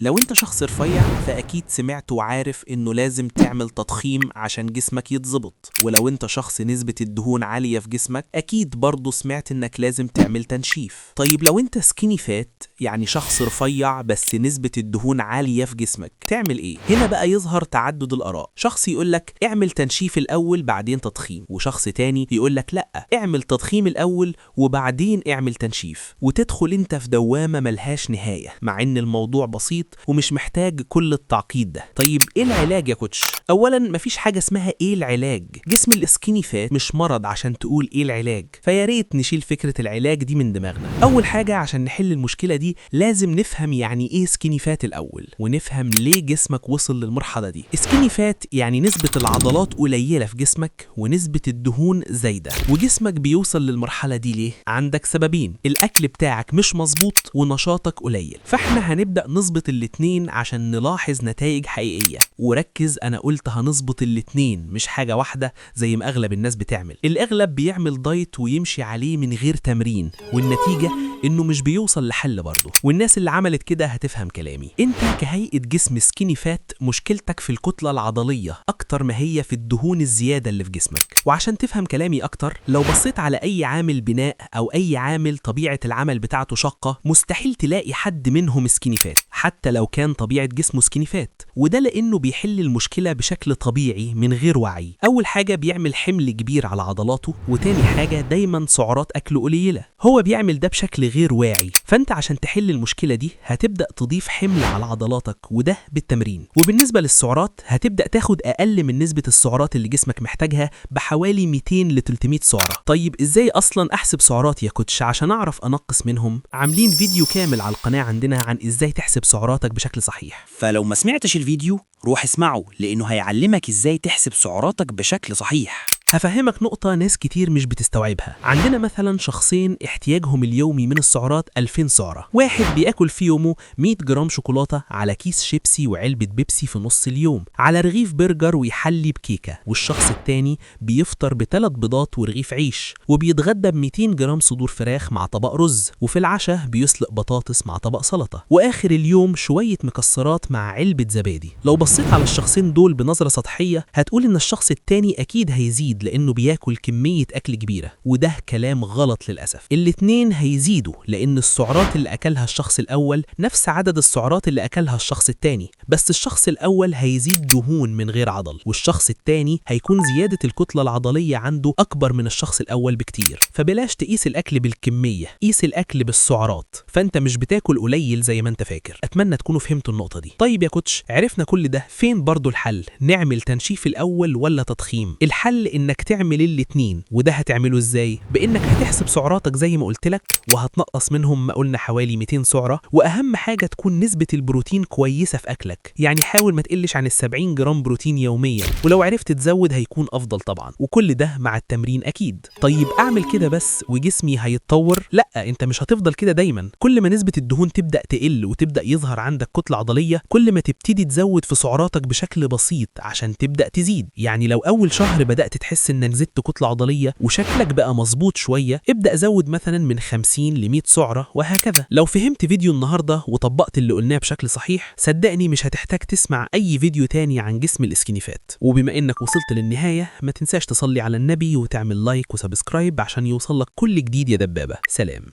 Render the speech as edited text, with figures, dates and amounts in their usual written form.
لو انت شخص رفيع فأكيد سمعت وعارف انه لازم تعمل تضخيم عشان جسمك يتظبط، ولو انت شخص نسبة الدهون عالية في جسمك أكيد برضه سمعت انك لازم تعمل تنشيف. طيب لو انت سكيني فات يعني شخص رفيع بس نسبة الدهون عالية في جسمك تعمل ايه؟ هنا بقى يظهر تعدد الآراء، شخص يقولك اعمل تنشيف الأول بعدين تضخيم، وشخص تاني يقولك لأ اعمل تضخيم الأول وبعدين اعمل تنشيف، وتدخل انت في دوامة ملهاش نهاية مع ان الموضوع بسيط ومش محتاج كل التعقيد ده. طيب ايه العلاج يا كوتش؟ اولا مفيش حاجه اسمها ايه العلاج، جسم السكيني فات مش مرض عشان تقول ايه العلاج، فيا ريت نشيل فكره العلاج دي من دماغنا. اول حاجه عشان نحل المشكله دي لازم نفهم يعني ايه سكيني فات الاول، ونفهم ليه جسمك وصل للمرحله دي. سكيني فات يعني نسبه العضلات قليله في جسمك ونسبه الدهون زايده، وجسمك بيوصل للمرحله دي ليه؟ عندك سببين، الاكل بتاعك مش مظبوط ونشاطك قليل. فاحنا هنبدا نظبط الاتنين عشان نلاحظ نتائج حقيقية. وركز انا قلت هنظبط الاتنين مش حاجة واحدة زي ما اغلب الناس بتعمل. الاغلب بيعمل دايت ويمشي عليه من غير تمرين، والنتيجة انه مش بيوصل لحل برضه. والناس اللي عملت كده هتفهم كلامي. انت كهيئة جسم سكيني فات مشكلتك في الكتلة العضلية اكتر ما هي في الدهون الزيادة اللي في جسمك. وعشان تفهم كلامي اكتر، لو بصيت على اي عامل بناء او اي عامل طبيعة العمل بتاعته شاقة مستحيل تلاقي حد منهم سكيني فات حتى لو كان طبيعة جسمه سكيني فات، وده لأنه بيحل المشكلة بشكل طبيعي من غير وعي. أول حاجة بيعمل حمل كبير على عضلاته، وتاني حاجة دايما سعرات أكله قليلة. هو بيعمل ده بشكل غير واعي، فأنت عشان تحل المشكلة دي هتبدأ تضيف حمل على عضلاتك، وده بالتمرين. وبالنسبة للسعرات هتبدأ تاخد أقل من نسبة السعرات اللي جسمك محتاجها بحوالي 200 ل 300 سعرة. طيب إزاي أصلا أحسب سعرات يا كوتش عشان أعرف أنقص منهم؟ عاملين فيديو كامل على القناة عندنا عن إزاي تحسب سعراتك بشكل صحيح. فلو ما سمعتش الفيديو روح اسمعه، لأنه هيعلمك ازاي تحسب سعراتك بشكل صحيح. هفهمك نقطة ناس كتير مش بتستوعبها. عندنا مثلا شخصين احتياجهم اليومي من السعرات 2000 سعرة، واحد بياكل في يومه 100 جرام شوكولاتة على كيس شيبسي وعلبة بيبسي في نص اليوم على رغيف برجر ويحلي بكيكة، والشخص التاني بيفطر ب3 بيضات ورغيف عيش، وبيتغدى ب200 جرام صدور فراخ مع طبق رز، وفي العشاء بيسلق بطاطس مع طبق سلطة، واخر اليوم شوية مكسرات مع علبة زبادي. لو بصيت على الشخصين دول بنظرة سطحية هتقول ان الشخص التاني اكيد هيزيد لانه بياكل كمية اكل كبيرة، وده كلام غلط للأسف. الاتنين هيزيدوا لان السعرات اللي اكلها الشخص الاول نفس عدد السعرات اللي اكلها الشخص التاني، بس الشخص الاول هيزيد دهون من غير عضل، والشخص التاني هيكون زيادة الكتلة العضلية عنده اكبر من الشخص الاول بكتير. فبلاش تقيس الاكل بالكمية، قيس الاكل بالسعرات، فانت مش بتاكل قليل زي ما انت فاكر. اتمنى تكونوا فهمتوا النقطة دي. طيب يا كوتش عرفنا كل ده، فين برضو الحل؟ نعمل تنشيف الاول ولا تضخيم؟ الحل انك تعمل الاتنين، وده هتعمله ازاي؟ بانك هتحسب سعراتك زي ما قلت لك، وهتنقص منهم ما قلنا حوالي 200 سعرة، واهم حاجة تكون نسبة البروتين كويسة في اكلك، يعني حاول ما تقلش عن 70 جرام بروتين يوميا، ولو عرفت تزود هيكون افضل طبعا، وكل ده مع التمرين اكيد. طيب اعمل كده بس وجسمي هيتطور؟ لا، انت مش هتفضل كده دايما. كل ما نسبة الدهون تبدأ تقل وتبدأ يظهر عندك كتلة عضلية كل ما تبتدي تزود في سعراتك بشكل بسيط عشان تبدأ تزيد. يعني لو اول شهر بدأت تحس ان زدت كتلة عضلية وشكلك بقى مظبوط شوية، ابدأ زود مثلا من 50 ل 100 سعرة وهكذا. لو فهمت فيديو النهاردة وطبقت اللي قلناه بشكل صحيح صدقني مش هتحتاج تسمع اي فيديو تاني عن جسم السكيني فات. وبما انك وصلت للنهاية ما تنساش تصلي على النبي وتعمل لايك وسبسكرايب عشان يوصلك كل جديد يا دبابة. سلام.